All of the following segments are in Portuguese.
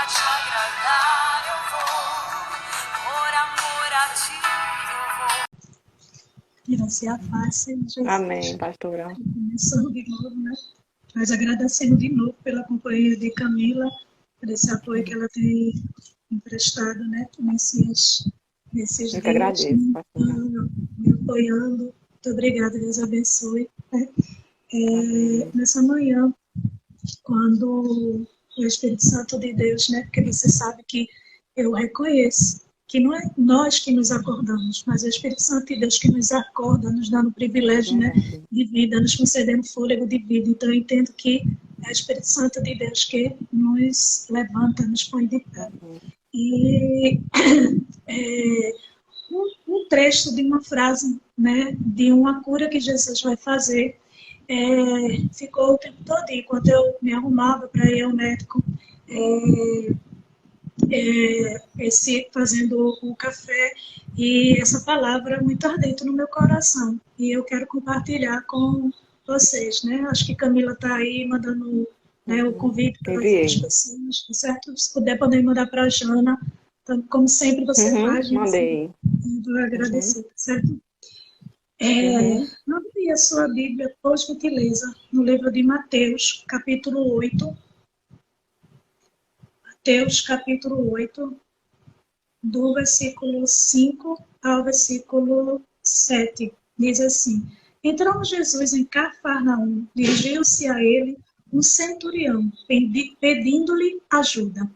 te agradar eu vou, por amor a ti eu vou. Graça a paz, Senhor Jesus. Amém, pastora. Começando de novo, né? Mas agradecendo de novo pela companhia de Camila, por esse apoio que ela tem emprestado, né? Nesses Eu que dias, agradeço, pastora. me apoiando. Muito obrigada, Deus abençoe. Amém. Nessa manhã, quando o Espírito Santo de Deus, né? Porque você sabe que eu reconheço que não é nós que nos acordamos, mas é o Espírito Santo de Deus que nos acorda, nos dando o privilégio, né, Verdade. de vida, nos concedendo fôlego de vida. Então eu entendo que é o Espírito Santo de Deus que nos levanta, nos põe de pé. E um trecho de uma frase, né, de uma cura que Jesus vai fazer, ficou o tempo todo, enquanto eu me arrumava para ir ao médico, fazendo o café, e essa palavra muito ardente no meu coração. E eu quero compartilhar com vocês, né? Acho que Camila está aí mandando, né, o convite para as Enviei. pessoas, tá certo? Se puder, podem mandar para a Jana. Então, como sempre você faz, gente, Mandei. eu vou agradecer, tá certo? Uhum. Abrir a sua Bíblia, por gentileza, no livro de Mateus, capítulo 8. Mateus, capítulo 8, do versículo 5 ao versículo 7. Diz assim: Entrando Jesus em Cafarnaum, dirigiu-se a ele um centurião, pedindo-lhe ajuda.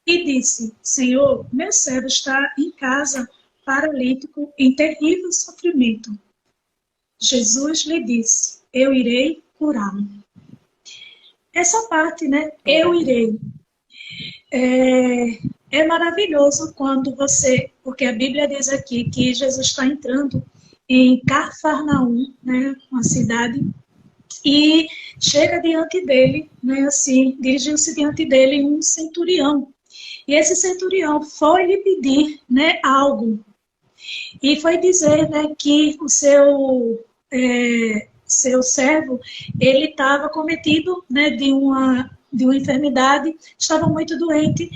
E disse: Senhor, meu servo está em casa, paralítico, em terrível sofrimento. Jesus lhe disse: Eu irei curá-lo. Essa parte, né? Eu irei. É maravilhoso quando você, porque a Bíblia diz aqui que Jesus está entrando em Cafarnaum, né, uma cidade, e chega diante dele, né, assim, dirigiu-se diante dele um centurião. E esse centurião foi lhe pedir, né, algo. E foi dizer, né, que o seu servo, ele estava cometido, né, de uma enfermidade, estava muito doente,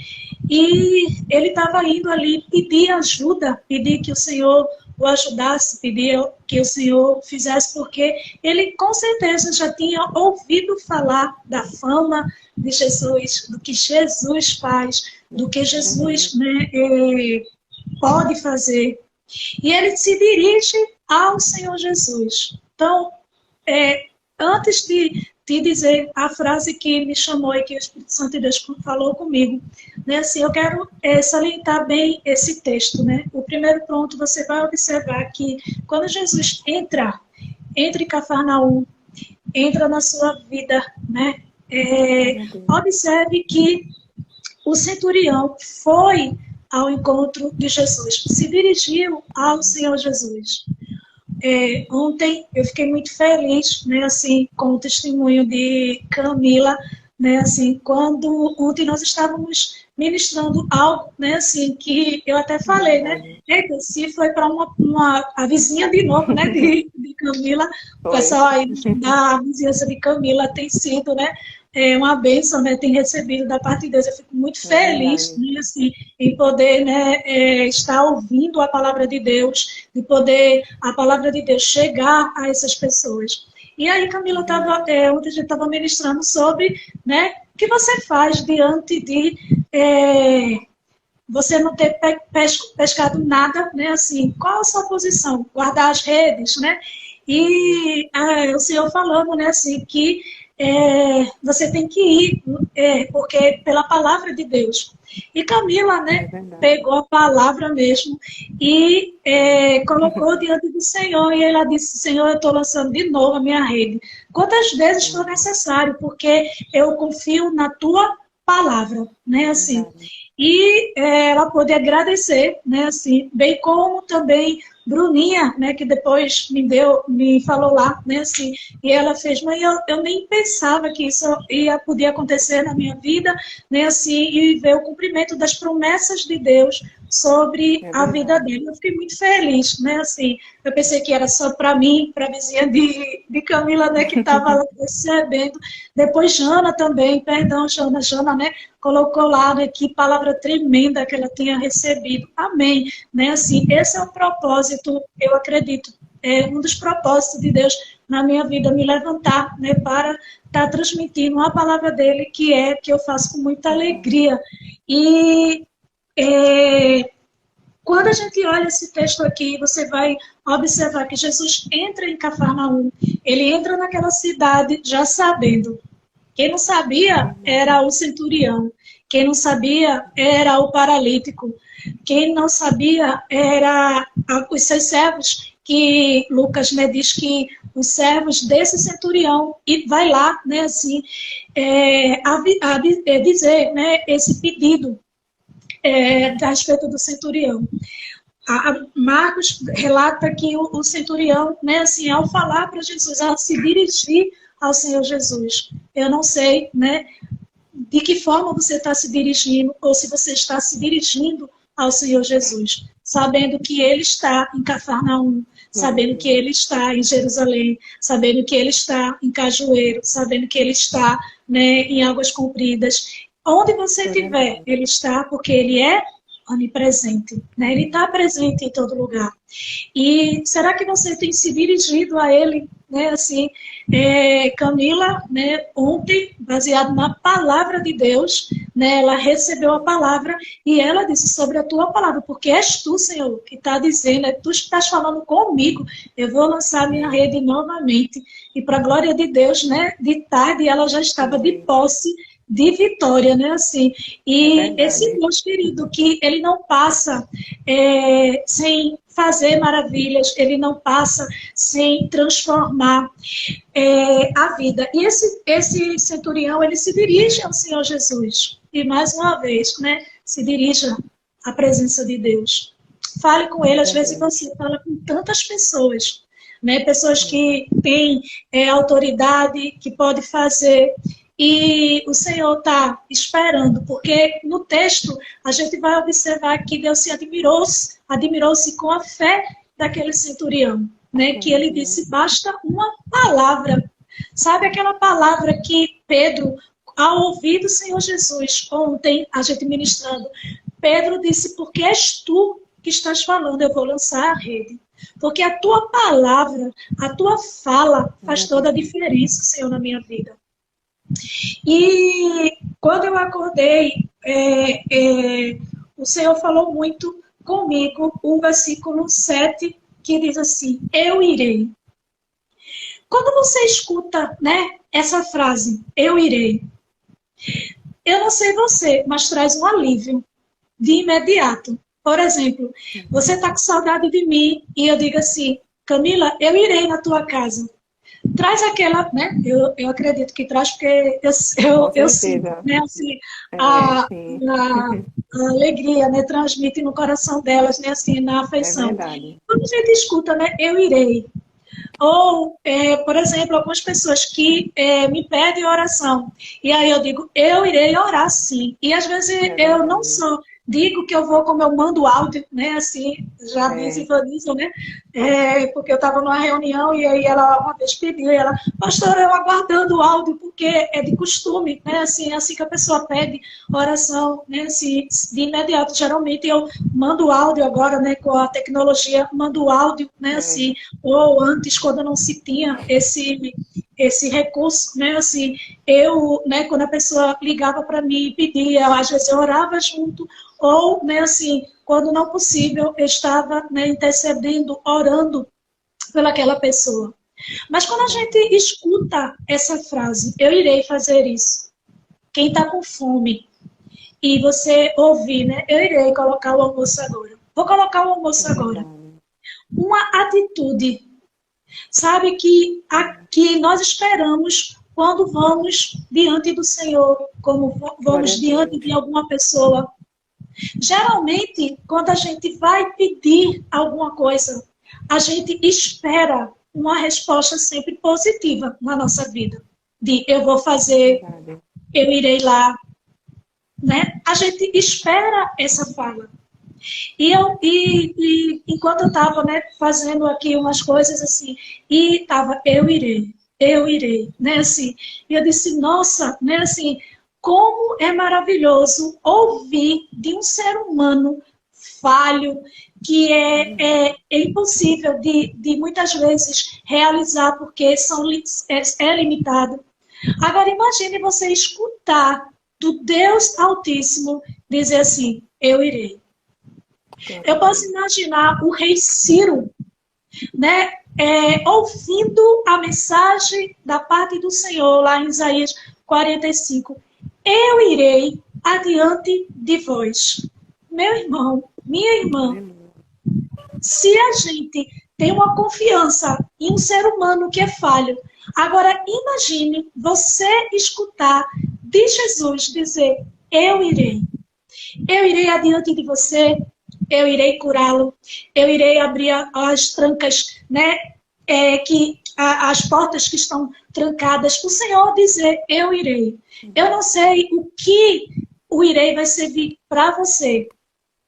e ele estava indo ali pedir ajuda, pedir que o Senhor o ajudasse, pedir que o Senhor fizesse, porque ele com certeza já tinha ouvido falar da fama de Jesus, do que Jesus faz, do que Jesus, né, pode fazer. E ele se dirige ao Senhor Jesus. Então, antes de dizer a frase que me chamou e que o Espírito Santo de Deus falou comigo, né, assim, eu quero salientar bem esse texto. Né? O primeiro ponto, você vai observar que quando Jesus entra em Cafarnaum, entra na sua vida, né, observe que o centurião foi ao encontro de Jesus, se dirigiu ao Senhor Jesus. Ontem eu fiquei muito feliz, né, assim, com o testemunho de Camila, né, assim, quando ontem nós estávamos ministrando algo, né, assim, que eu até falei, né, se foi para a vizinha de novo, né, de Camila, o pessoal aí da vizinhança de Camila tem sido, né, uma bênção, né, tem recebido da parte de Deus. Eu fico muito feliz, né, assim, em poder, né, estar ouvindo a palavra de Deus, de poder a palavra de Deus chegar a essas pessoas. E aí, Camila, ontem a gente estava ministrando sobre, né, o que você faz diante de você não ter pescado nada, né, assim, qual a sua posição? Guardar as redes, né? E o Senhor falando, né, assim, que você tem que ir, porque pela palavra de Deus. E Camila, né, pegou a palavra mesmo e colocou diante do Senhor, e ela disse: Senhor, eu estou lançando de novo a minha rede. Quantas vezes for necessário, porque eu confio na tua palavra, né, assim. E ela pôde agradecer, né, assim, bem como também Bruninha, né, que depois me falou lá, né, assim, e ela fez, mas eu nem pensava que isso podia acontecer na minha vida, né, assim, e ver o cumprimento das promessas de Deus sobre a vida dele. Eu fiquei muito feliz, né, assim, eu pensei que era só para mim, para a vizinha de Camila, né, que estava recebendo. Depois Jana também, perdão, Jana, né, colocou lá, né, que palavra tremenda que ela tinha recebido. Amém. Né, assim, esse é o propósito, eu acredito, é um dos propósitos de Deus na minha vida, me levantar, né, para estar transmitindo a palavra dele, que eu faço com muita alegria. E quando a gente olha esse texto aqui, você vai observar que Jesus entra em Cafarnaum, ele entra naquela cidade já sabendo. Quem não sabia era o centurião, quem não sabia era o paralítico, quem não sabia era os seus servos, que Lucas, né, diz que os servos desse centurião, e vai lá, né, assim, dizer, né, esse pedido a respeito do centurião. Marcos relata que o centurião, né, assim, ao falar para Jesus, ao se dirigir ao Senhor Jesus, eu não sei, né, de que forma você está se dirigindo, ou se você está se dirigindo ao Senhor Jesus, sabendo que Ele está em Cafarnaum, sabendo que Ele está em Jerusalém, sabendo que Ele está em Cajueiro, sabendo que Ele está, né, em Águas Compridas. Onde você estiver, Ele está, porque Ele é onipresente, né? Ele está presente em todo lugar. E será que você tem se dirigido a Ele, né? Assim, Camila, né, ontem, baseado na palavra de Deus, né, ela recebeu a palavra e ela disse sobre a tua palavra, porque és tu, Senhor, que está dizendo, é tu que estás falando comigo, eu vou lançar minha rede novamente. E para a glória de Deus, né, de tarde ela já estava de posse de vitória, né, assim. E esse Deus querido, que ele não passa sem fazer maravilhas, ele não passa sem transformar a vida. E esse centurião, ele se dirige ao Senhor Jesus. E mais uma vez, né, se dirija à presença de Deus. Fale com ele, às vezes você fala com tantas pessoas, né, pessoas que têm autoridade, que podem fazer. E o Senhor está esperando, porque no texto a gente vai observar que Deus se admirou-se com a fé daquele centurião, né? Que ele disse, basta uma palavra. Sabe aquela palavra que Pedro, ao ouvir do Senhor Jesus, ontem a gente ministrando, Pedro disse, porque és tu que estás falando, eu vou lançar a rede. Porque a tua palavra, a tua fala faz toda a diferença, Senhor, na minha vida. E quando eu acordei, o Senhor falou muito comigo, o versículo 7, que diz assim, eu irei. Quando você escuta, né, essa frase, eu irei, eu não sei você, mas traz um alívio de imediato. Por exemplo, você está com saudade de mim e eu digo assim, Camila, eu irei na tua casa. Traz aquela, né? Eu acredito que traz, porque eu sinto, né? Assim, a alegria, né? Transmite no coração delas, né? Assim, na afeição. Quando a gente escuta, né? Eu irei. Ou, por exemplo, algumas pessoas que me pedem oração. E aí eu digo, eu irei orar sim. E às vezes eu não só digo que eu vou, como eu mando áudio, né? Assim, já disse Vanessa, né? Porque eu estava numa reunião e aí ela uma vez pediu, e ela, pastora, eu aguardando o áudio, porque é de costume, né? Assim que a pessoa pede oração, né? Assim, de imediato, geralmente eu mando áudio agora, né? Com a tecnologia, mando áudio, né? Assim, ou antes, quando não se tinha esse recurso, né? Assim, né? Quando a pessoa ligava para mim e pedia, às vezes eu orava junto, ou, né? Assim, quando não possível, eu estava, né, intercedendo, orando pelaquela pessoa. Mas quando a gente escuta essa frase, eu irei fazer isso. Quem está com fome e você ouvir, né? Eu irei colocar o almoço agora. Vou colocar o almoço agora. Uma atitude, sabe, que aqui nós esperamos quando vamos diante do Senhor, como vamos diante de alguma pessoa. Geralmente, quando a gente vai pedir alguma coisa, a gente espera uma resposta sempre positiva na nossa vida. De eu vou fazer, eu irei lá, né? A gente espera essa fala. E enquanto eu estava, né, fazendo aqui umas coisas assim, e estava, eu irei, né, assim, e eu disse, nossa, né, assim, como é maravilhoso ouvir de um ser humano falho, que é impossível de muitas vezes realizar, porque é limitado. Agora, imagine você escutar do Deus Altíssimo dizer assim, eu irei. Eu posso imaginar o rei Ciro, né, ouvindo a mensagem da parte do Senhor, lá em Isaías 45. Eu irei adiante de vós. Meu irmão, minha irmã, se a gente tem uma confiança em um ser humano que é falho, agora imagine você escutar de Jesus dizer, eu irei adiante de você, eu irei curá-lo, eu irei abrir as trancas, né, as portas que estão trancadas, o Senhor dizer, eu irei. Eu não sei o que o irei vai servir para você.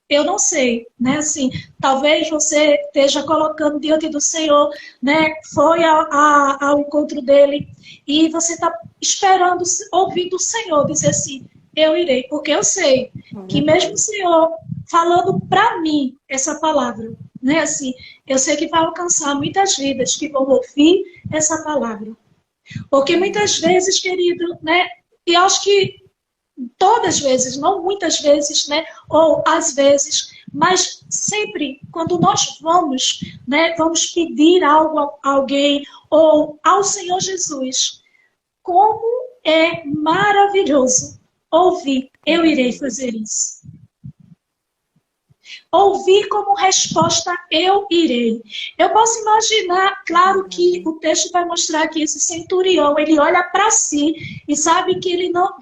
Eu não sei, né? Assim, talvez você esteja colocando diante do Senhor, né? Foi ao encontro dele e você está esperando ouvir do Senhor dizer assim, eu irei, porque eu sei que mesmo o Senhor falando para mim essa palavra, né? Assim, eu sei que vai alcançar muitas vidas que vão ouvir essa palavra, porque muitas vezes, querido, né? E acho que todas as vezes, não muitas vezes, né? Ou às vezes, mas sempre quando nós vamos, né? Vamos pedir algo a alguém ou ao Senhor Jesus, como é maravilhoso ouvir, eu irei fazer isso. Ouvir como resposta, eu irei. Eu posso imaginar, claro que o texto vai mostrar que esse centurião, ele olha para si e sabe que ele não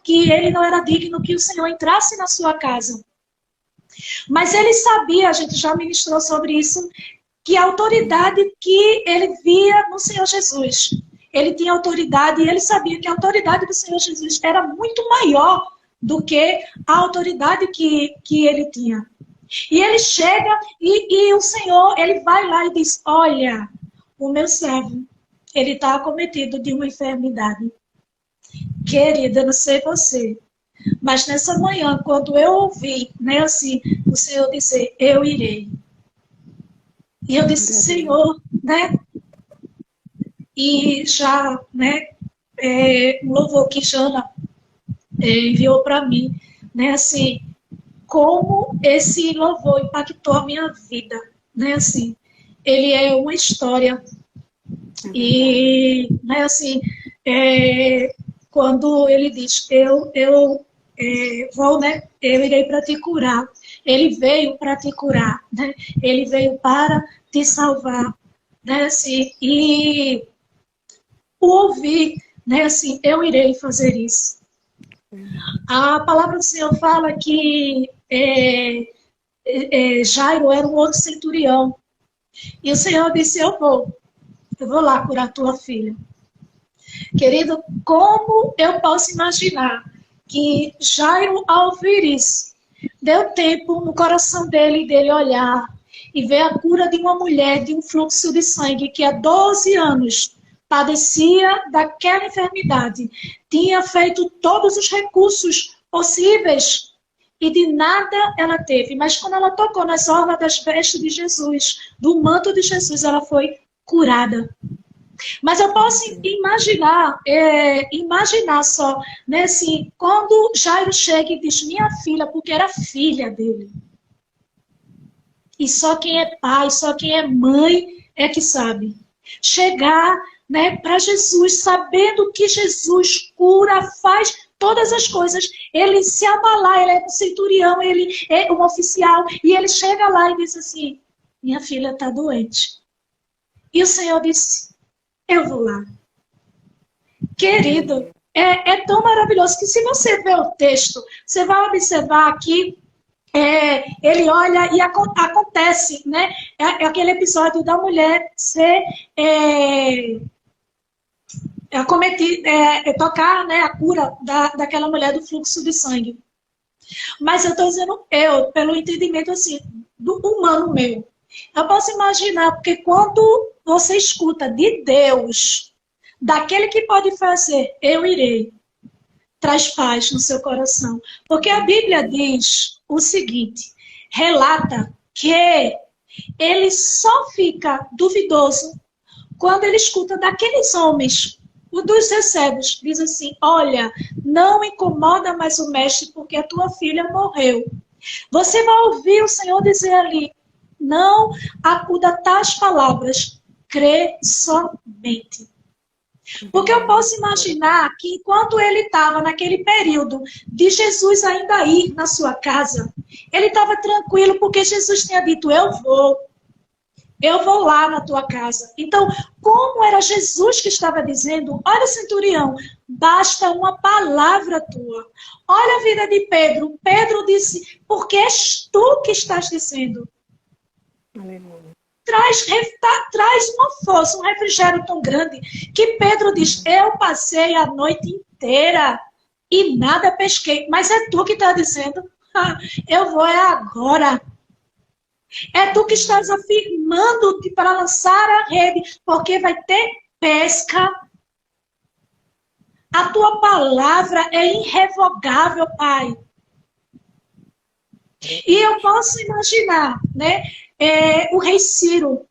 era digno que o Senhor entrasse na sua casa. Mas ele sabia, a gente já ministrou sobre isso, que a autoridade que ele via no Senhor Jesus. Ele tinha autoridade e ele sabia que a autoridade do Senhor Jesus era muito maior do que a autoridade que ele tinha. E ele chega e o Senhor, ele vai lá e diz, olha, o meu servo, ele está acometido de uma enfermidade. Querida, eu não sei você, mas nessa manhã, quando eu ouvi, né, assim, o Senhor dizer, eu irei. E eu disse, Senhor, né? E já, né, o louvor que Jana enviou para mim, né, assim, como esse louvor impactou a minha vida, né, assim, ele é uma história e, né, assim, quando ele diz, eu vou, né, eu irei para te curar, ele veio para te curar, né, ele veio para te salvar, né, assim, e o ouvir, né, assim, eu irei fazer isso. A palavra do Senhor fala que Jairo era um outro centurião. E o Senhor disse, eu vou lá curar tua filha. Querido, como eu posso imaginar que Jairo, ao ouvir isso, deu tempo no coração dele olhar e ver a cura de uma mulher de um fluxo de sangue que há 12 anos padecia daquela enfermidade, tinha feito todos os recursos possíveis e de nada ela teve. Mas quando ela tocou nas orlas das vestes de Jesus, do manto de Jesus, ela foi curada. Mas eu posso imaginar só, né, assim, quando Jairo chega e diz, minha filha, porque era filha dele. E só quem é pai, só quem é mãe é que sabe. Chegar, né, para Jesus, sabendo que Jesus cura, faz todas as coisas. Ele se abalar, ele é um centurião, ele é um oficial, e ele chega lá e diz assim, minha filha está doente. E o Senhor disse, eu vou lá. Querido, é tão maravilhoso que se você ver o texto, você vai observar aqui, ele olha e acontece, né? É aquele episódio da mulher ser tocar, né, a cura daquela mulher do fluxo de sangue. Mas eu estou dizendo pelo entendimento assim, do humano meu. Eu posso imaginar, porque quando você escuta de Deus, daquele que pode fazer, eu irei. traz paz no seu coração. Porque a Bíblia diz o seguinte, relata que ele só fica duvidoso quando ele escuta daqueles homens, o dos recebos, diz assim, olha, não incomoda mais o mestre porque a tua filha morreu. Você vai ouvir o Senhor dizer ali, não acuda tais palavras, crê somente. Porque eu posso imaginar que enquanto ele estava naquele período de Jesus ainda ir na sua casa, ele estava tranquilo porque Jesus tinha dito, eu vou lá na tua casa. Então, como era Jesus que estava dizendo, olha, centurião, basta uma palavra tua. Olha a vida de Pedro. Pedro disse, porque és tu que estás dizendo. Aleluia. Traz uma força, um refrigério tão grande, que Pedro diz, eu passei a noite inteira e nada pesquei. Mas é tu que está dizendo, eu vou agora. É tu que estás afirmando para lançar a rede, porque vai ter pesca. A tua palavra é irrevogável, Pai. E eu posso imaginar, né, o rei Ciro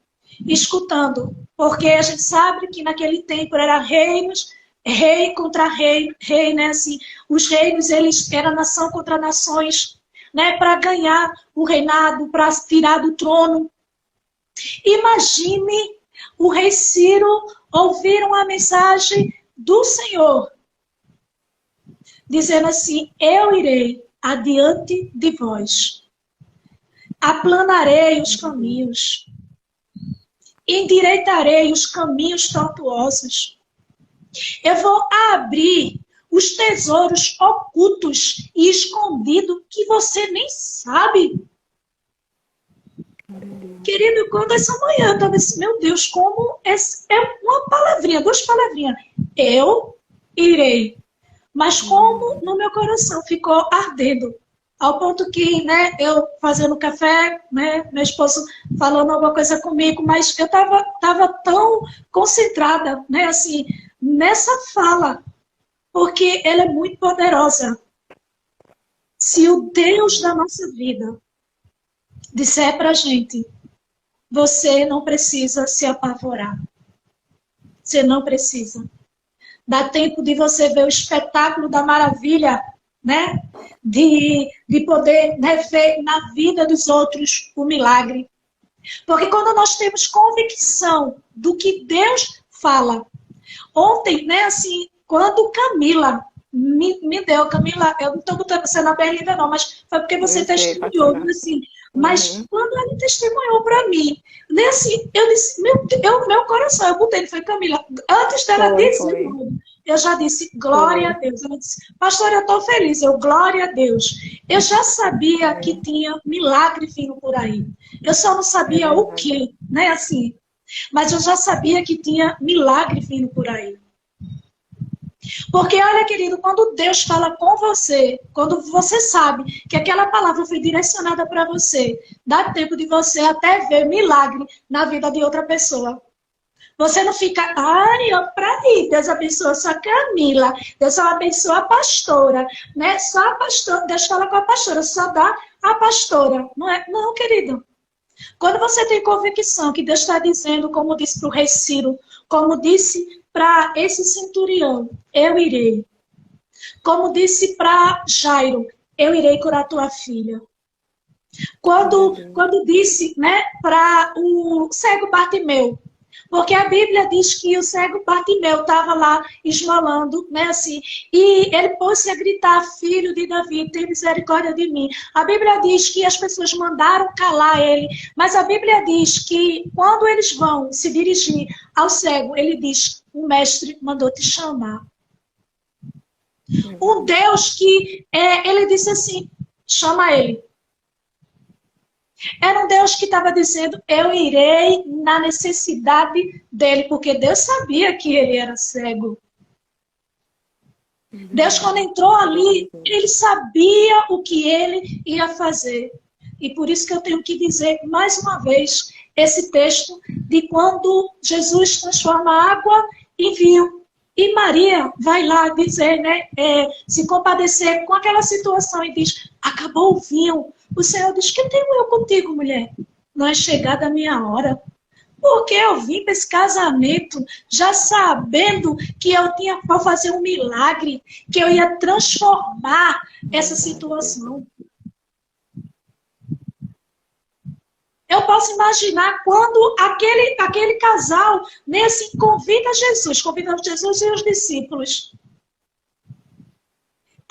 escutando, porque a gente sabe que naquele tempo era reinos, rei contra rei, né, assim, os reinos, eles eram nação contra nações, né, para ganhar o reinado, para tirar do trono. Imagine o rei Ciro ouvir uma mensagem do Senhor, dizendo assim, eu irei adiante de vós, aplanarei os caminhos, endireitarei os caminhos tortuosos, eu vou abrir os tesouros ocultos e escondidos que você nem sabe. Querido, quando essa manhã eu estava assim, meu Deus, como é uma palavrinha, 2 palavrinhas. Eu irei. Mas como no meu coração ficou ardendo, ao ponto que, né, eu fazendo café, né, meu esposo falando alguma coisa comigo, mas eu estava tão concentrada, né, assim, nessa fala, porque ela é muito poderosa. Se o Deus da nossa vida disser pra gente, você não precisa se apavorar. Você não precisa. Dá tempo de você ver o espetáculo da maravilha, né? De poder, né, ver na vida dos outros o milagre. Porque quando nós temos convicção do que Deus fala. Ontem, né, assim, quando Camila me deu, Camila, eu não estou botando você na berlinda não, mas foi porque você testemunhou, assim. Mas quando ela testemunhou para mim, né, assim, eu disse, meu coração, eu botei, foi Camila, antes dela dizer, eu já disse, glória a Deus. Ela disse, pastor, eu estou feliz, eu, glória a Deus. Eu já sabia que tinha milagre vindo por aí. Eu só não sabia o quê, né, assim. Mas eu já sabia que tinha milagre vindo por aí. Porque, olha, querido, quando Deus fala com você, quando você sabe que aquela palavra foi direcionada para você, dá tempo de você até ver milagre na vida de outra pessoa. Você não fica, ai, ó, para aí, Deus abençoa só a Camila, Deus só abençoa a pastora, né? Só a pastora, Deus fala com a pastora, só dá a pastora. Não é? Não, querido. Quando você tem convicção que Deus está dizendo, como disse para o rei Ciro, como disse para esse centurião, eu irei. Como disse para Jairo, eu irei curar tua filha. Quando disse, né, para o cego Bartimeu, porque a Bíblia diz que o cego Bartimeu estava lá esmolando, né, assim, e ele pôs-se a gritar, filho de Davi, tem misericórdia de mim. A Bíblia diz que as pessoas mandaram calar ele, mas a Bíblia diz que quando eles vão se dirigir ao cego, ele diz, o mestre mandou te chamar. Um Deus que, ele disse assim, chama ele. Era um Deus que estava dizendo, eu irei na necessidade dele, porque Deus sabia que ele era cego. Deus, quando entrou ali, ele sabia o que ele ia fazer. E por isso que eu tenho que dizer, mais uma vez, esse texto de quando Jesus transforma água em vinho. E Maria vai lá dizer, né, se compadecer com aquela situação e diz, acabou o vinho. O Senhor diz, que tenho eu contigo, mulher? Não é chegada a minha hora. Porque eu vim para esse casamento já sabendo que eu tinha para fazer um milagre, que eu ia transformar essa situação. Eu posso imaginar quando aquele casal, né, assim, convida Jesus e os discípulos.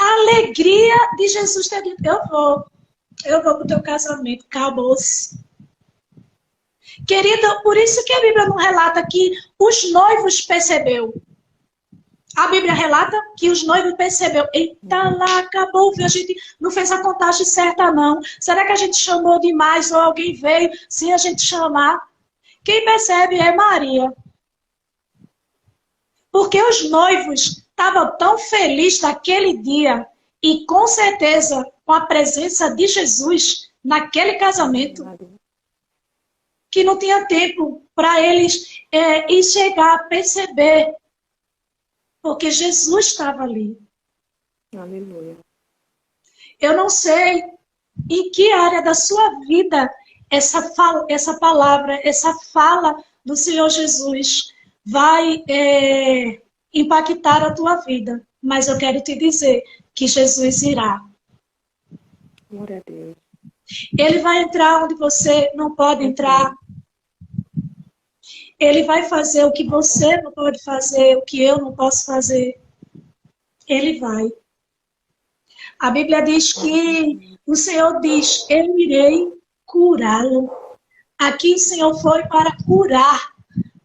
A alegria de Jesus ter dito, eu vou para o teu casamento, acabou-se. Querida, por isso que a Bíblia não relata que os noivos percebeu. A Bíblia relata que os noivos percebeu. Eita lá, acabou, a gente não fez a contagem certa não. Será que a gente chamou demais ou alguém veio sem a gente chamar? Quem percebe é Maria. Porque os noivos estavam tão felizes naquele dia e com certeza com a presença de Jesus naquele casamento que não tinha tempo para eles ir chegar a perceber. Porque Jesus estava ali. Aleluia. Eu não sei em que área da sua vida essa palavra, essa fala do Senhor Jesus vai impactar a tua vida. Mas eu quero te dizer que Jesus irá. Glória a Deus. Ele vai entrar onde você não pode entrar. Ele vai fazer o que você não pode fazer, o que eu não posso fazer. Ele vai. A Bíblia diz que o Senhor diz, eu irei curá-lo. Aqui o Senhor foi para curar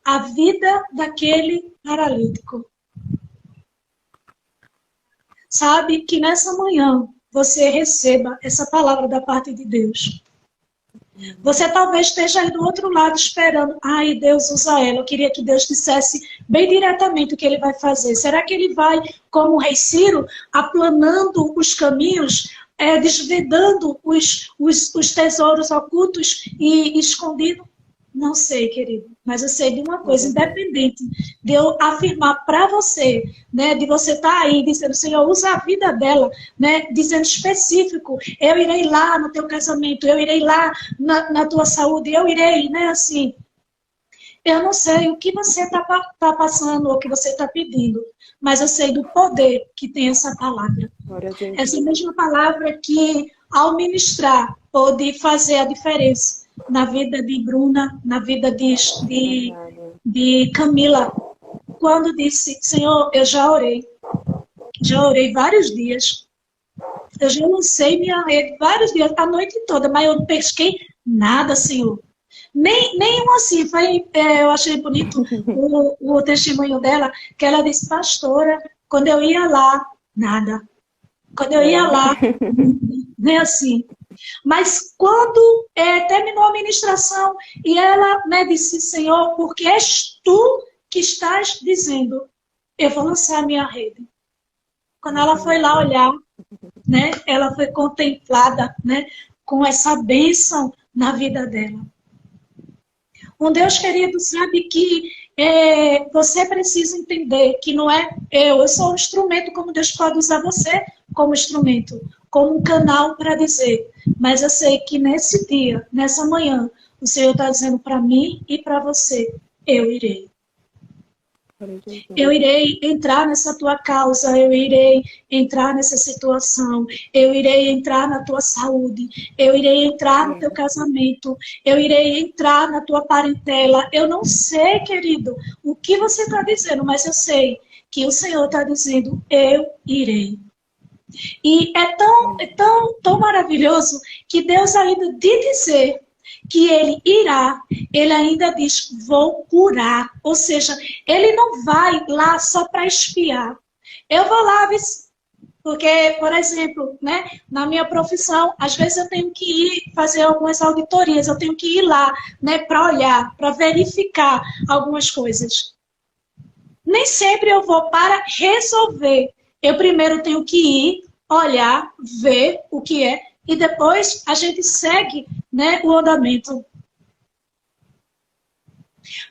a vida daquele paralítico. Sabe que nessa manhã você receba essa palavra da parte de Deus. Você talvez esteja aí do outro lado esperando. Ai, Deus usa ela. Eu queria que Deus dissesse bem diretamente o que ele vai fazer. Será que ele vai, como o rei Ciro, aplanando os caminhos, desvendando os tesouros ocultos e escondidos? Não sei, querido. Mas eu sei de uma coisa, independente de eu afirmar para você, né, de você estar aí dizendo, Senhor, usa a vida dela, né, dizendo específico, eu irei lá no teu casamento, eu irei lá na tua saúde, eu irei, né, assim. Eu não sei o que você está passando ou o que você está pedindo, mas eu sei do poder que tem essa palavra. Essa mesma palavra que, ao ministrar, pode fazer a diferença na vida de Bruna, na vida de Camila, quando disse, Senhor, eu já orei vários dias, eu já lancei minha rede vários dias, a noite toda, mas eu não pesquei nada, Senhor. Nem assim, eu achei bonito o testemunho dela, que ela disse, pastora, quando eu ia lá, nada. Quando eu ia lá, nem assim. Mas quando terminou a ministração, e ela, né, disse, Senhor, porque és tu que estás dizendo, eu vou lançar a minha rede. Quando ela foi lá olhar, né, ela foi contemplada, né, com essa bênção na vida dela. Um Deus querido sabe que você precisa entender que não é eu sou um instrumento, como Deus pode usar você como instrumento, como um canal para dizer. Mas eu sei que nesse dia, nessa manhã, o Senhor está dizendo para mim e para você, eu irei. Eu irei entrar nessa tua causa, eu irei entrar nessa situação, eu irei entrar na tua saúde, eu irei entrar no teu casamento, eu irei entrar na tua parentela. Eu não sei, querido, o que você está dizendo, mas eu sei que o Senhor está dizendo, eu irei. E é tão maravilhoso que Deus ainda de dizer que ele irá, ele ainda diz, vou curar. Ou seja, ele não vai lá só para espiar. Eu vou lá, porque, por exemplo, né, na minha profissão, às vezes eu tenho que ir fazer algumas auditorias, eu tenho que ir lá, né, para olhar, para verificar algumas coisas. Nem sempre eu vou para resolver. Eu primeiro tenho que ir, olhar, ver o que é, e depois a gente segue, né, o andamento.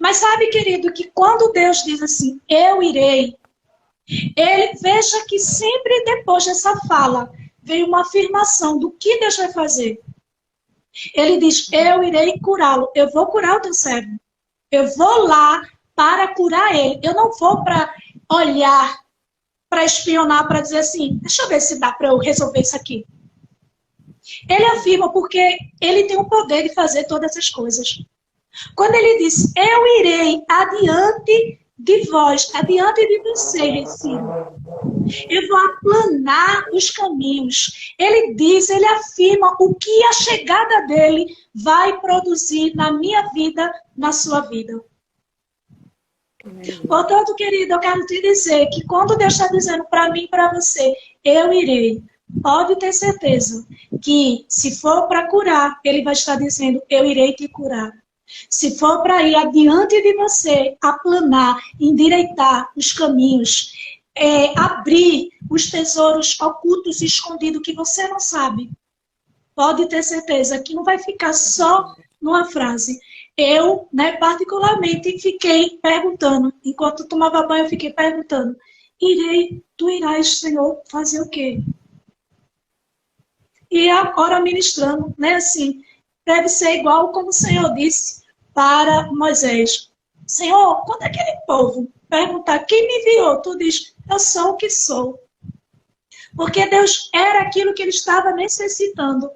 Mas sabe, querido, que quando Deus diz assim, eu irei, Ele, veja que sempre depois dessa fala, veio uma afirmação do que Deus vai fazer. Ele diz, eu irei curá-lo, eu vou curar o teu servo. Eu vou lá para curar ele. Eu não vou para olhar, para espionar, para dizer assim, deixa eu ver se dá para eu resolver isso aqui. Ele afirma porque ele tem o poder de fazer todas essas coisas. Quando ele diz, eu irei adiante de vós, adiante de vocês, Ciro. Eu vou aplanar os caminhos. Ele diz, ele afirma o que a chegada dele vai produzir na minha vida, na sua vida. Portanto, querido, eu quero te dizer que quando Deus está dizendo para mim e para você, eu irei, pode ter certeza que se for para curar, ele vai estar dizendo, eu irei te curar. Se for para ir adiante de você, aplanar, endireitar os caminhos, abrir os tesouros ocultos e escondidos que você não sabe, pode ter certeza que não vai ficar só numa frase. Eu, particularmente, fiquei perguntando, enquanto tomava banho, eu fiquei perguntando, tu irás, Senhor, fazer o quê? E agora ministrando, assim, deve ser igual como o Senhor disse para Moisés. Senhor, quando aquele povo perguntar quem me enviou, tu diz, eu sou o que sou. Porque Deus era aquilo que ele estava necessitando.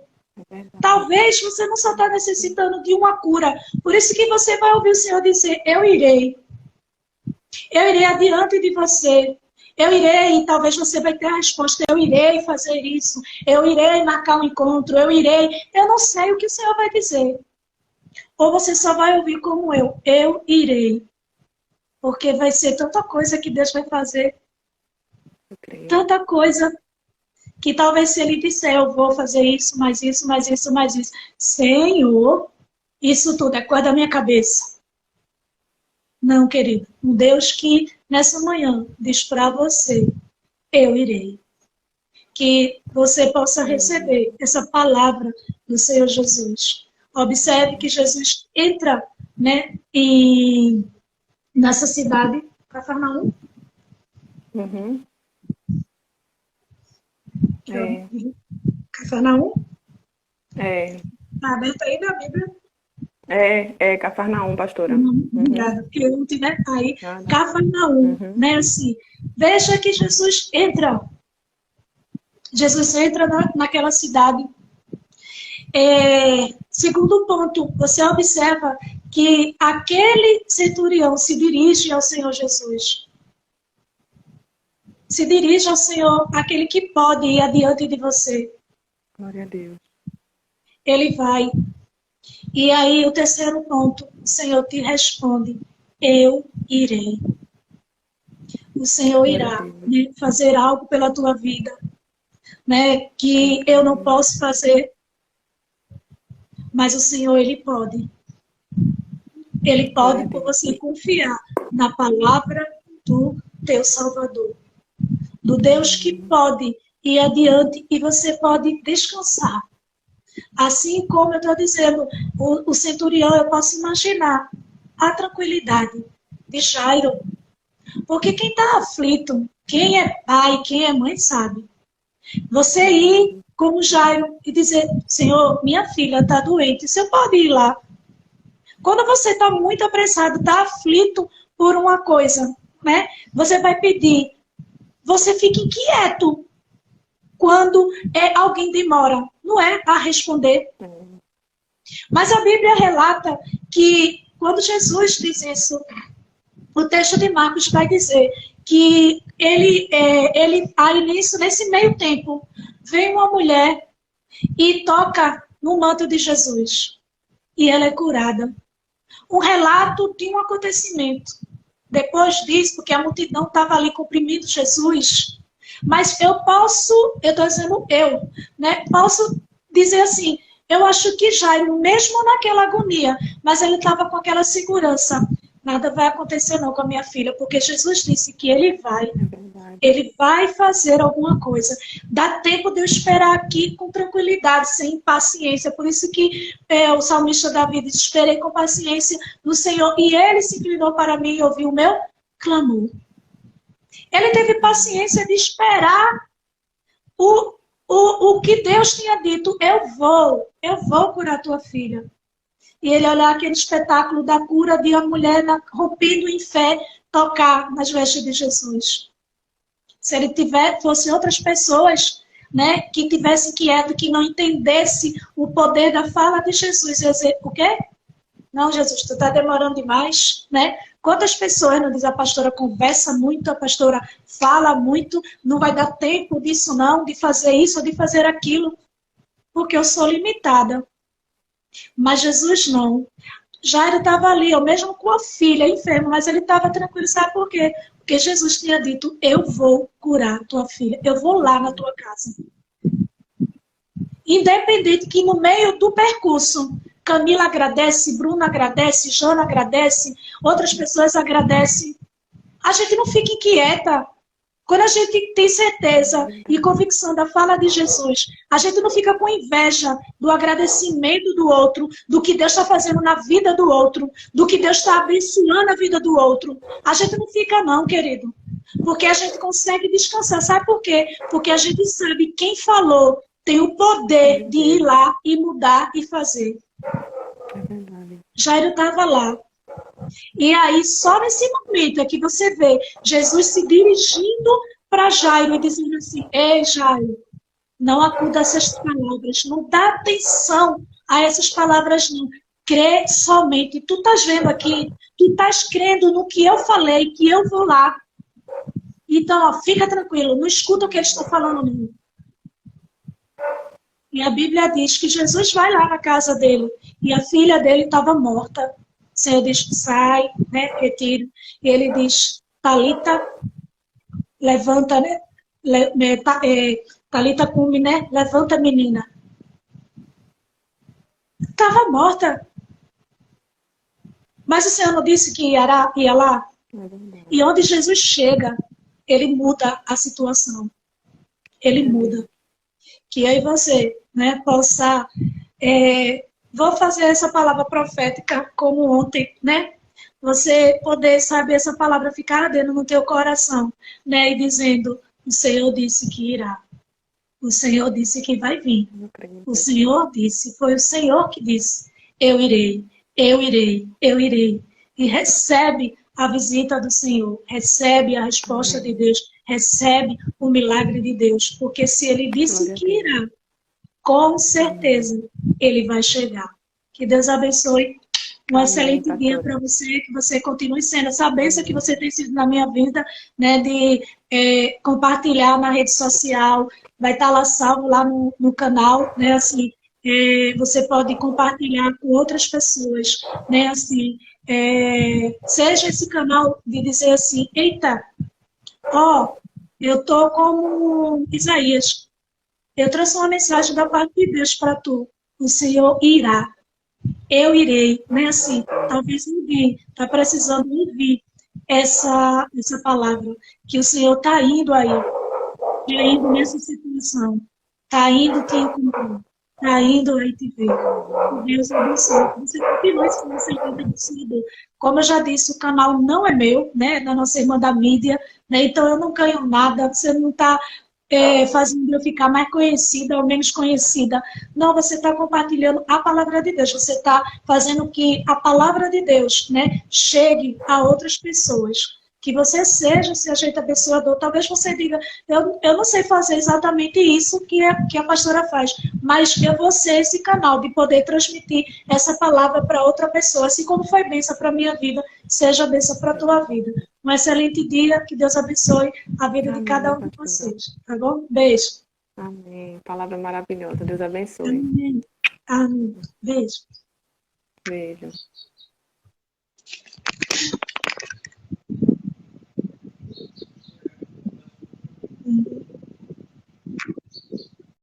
Talvez você não só está necessitando de uma cura. Por isso que você vai ouvir o Senhor dizer, eu irei. Eu irei adiante de você. Eu irei, e talvez você vai ter a resposta, eu irei fazer isso. Eu irei marcar um encontro, eu irei. Eu não sei o que o Senhor vai dizer. Ou você só vai ouvir como eu irei. Porque vai ser tanta coisa que Deus vai fazer. Tanta coisa que talvez se ele disser, eu vou fazer isso, mais isso, mais isso, mais isso. Senhor, isso tudo é coisa da minha cabeça. Não, querido. Um Deus que nessa manhã diz para você, eu irei. Que você possa receber essa palavra do Senhor Jesus. Observe que Jesus entra, nessa cidade, Cafarnaum. Uhum. Cafarnaum? Tá aberto aí na Bíblia? Cafarnaum, pastora. Obrigada, porque eu não tiver aí. Cafarnaum, assim. Veja que Jesus entra. Jesus entra naquela cidade. Segundo ponto, você observa que aquele centurião se dirige ao Senhor Jesus. Se dirige ao Senhor, aquele que pode ir adiante de você. Glória a Deus. Ele vai. E aí, o terceiro ponto, o Senhor te responde, eu irei. O Senhor irá fazer algo pela tua vida, que eu não posso fazer, mas o Senhor, Ele pode. Ele pode por você confiar na palavra do teu Salvador. Do Deus que pode ir adiante e você pode descansar. Assim como eu estou dizendo, o centurião, eu posso imaginar a tranquilidade de Jairo. Porque quem está aflito, quem é pai, quem é mãe, sabe. Você ir como Jairo e dizer, Senhor, minha filha está doente, você pode ir lá. Quando você está muito apressado, está aflito por uma coisa, você vai pedir. Você fica inquieto quando alguém demora, não é a responder. Mas a Bíblia relata que quando Jesus diz isso, o texto de Marcos vai dizer que ele aí nesse meio tempo, vem uma mulher e toca no manto de Jesus. E ela é curada. Um relato de um acontecimento. Depois disso, porque a multidão estava ali comprimindo Jesus. Mas eu estou dizendo posso dizer assim, eu acho que Jairo, mesmo naquela agonia, mas ele estava com aquela segurança. Nada vai acontecer não com a minha filha, porque Jesus disse que ele vai fazer alguma coisa. Dá tempo de eu esperar aqui com tranquilidade, sem impaciência. Por isso que o salmista Davi disse, esperei com paciência no Senhor, e ele se inclinou para mim e ouviu o meu clamor. Ele teve paciência de esperar o que Deus tinha dito. Eu vou curar tua filha. E ele olhar aquele espetáculo da cura de uma mulher rompendo em fé, tocar nas vestes de Jesus. Se ele fosse outras pessoas, né, que tivessem quieto, que não entendesse o poder da fala de Jesus, ia dizer, o quê? Não, Jesus, tu está demorando demais, né? Quantas pessoas, não diz a pastora, conversa muito, a pastora fala muito, não vai dar tempo disso não, de fazer isso ou de fazer aquilo, porque eu sou limitada. Mas Jesus não. Jairo estava ali, eu mesmo com a filha enferma, mas ele estava tranquilo, sabe por quê? Porque Jesus tinha dito, eu vou curar tua filha, eu vou lá na tua casa. Independente que no meio do percurso, Camila agradece, Bruna agradece, Jana agradece, outras pessoas agradecem. A gente não fica inquieta. Quando a gente tem certeza e convicção da fala de Jesus, a gente não fica com inveja do agradecimento do outro, do que Deus está fazendo na vida do outro, do que Deus está abençoando a vida do outro. A gente não fica não, querido. Porque a gente consegue descansar. Sabe por quê? Porque a gente sabe quem falou tem o poder de ir lá e mudar e fazer. É verdade. Jairo estava lá. E aí, só nesse momento é que você vê Jesus se dirigindo para Jairo e dizendo assim, ei, Jairo, não acuda a essas palavras, não dá atenção a essas palavras, não. Crê somente. Tu estás vendo aqui, tu estás crendo no que eu falei, que eu vou lá. Então, ó, fica tranquilo, não escuta o que eles estão falando, não. E a Bíblia diz que Jesus vai lá na casa dele e a filha dele estava morta. O Senhor diz, sai, né, retiro. E ele diz, Talita, levanta, né? Talita cume, né? Levanta, menina. Estava morta. Mas o Senhor não disse que ia lá? E onde Jesus chega, ele muda a situação. Ele muda. Que eu e você, né, possa... vou fazer essa palavra profética como ontem, né? Você poder, sabe, essa palavra ficar ardendo no teu coração, né? E dizendo, o Senhor disse que irá. O Senhor disse que vai vir. O Senhor disse, foi o Senhor que disse, eu irei, eu irei, eu irei. E recebe a visita do Senhor, recebe a resposta de Deus, recebe o milagre de Deus. Porque se Ele disse que irá, com certeza Ele vai chegar. Que Deus abençoe. Um excelente dia para você, que você continue sendo essa bênção que você tem sido na minha vida, né, de compartilhar na rede social, vai estar lá salvo lá no canal, né, assim, você pode compartilhar com outras pessoas, né, assim, seja esse canal de dizer assim, eita, ó, eu tô como Isaías, eu trouxe uma mensagem da parte de Deus para tu, o Senhor irá. Eu irei, né? Assim, talvez ninguém está precisando ouvir essa palavra, que o Senhor está indo aí, está indo nessa situação, está indo te encontrar, está indo aí te ver. Que Deus abençoe. Você continua sendo essa vida abençoador. Como eu já disse, o canal não é meu, né? Da nossa irmã da mídia, né? Então eu não ganho nada, você não está fazendo eu ficar mais conhecida ou menos conhecida. Não, você está compartilhando a palavra de Deus, você está fazendo que a palavra de Deus, né, chegue a outras pessoas. Que você seja abençoador. Talvez você diga, eu não sei fazer exatamente isso que a pastora faz, mas eu vou ser esse canal de poder transmitir essa palavra para outra pessoa, assim como foi bênção para a minha vida, seja bênção para a tua vida. Um excelente dia, que Deus abençoe a vida de cada um de vocês. Tá bom? Beijo. Amém. Palavra maravilhosa. Deus abençoe. Amém. Amém. Beijo. Beijo.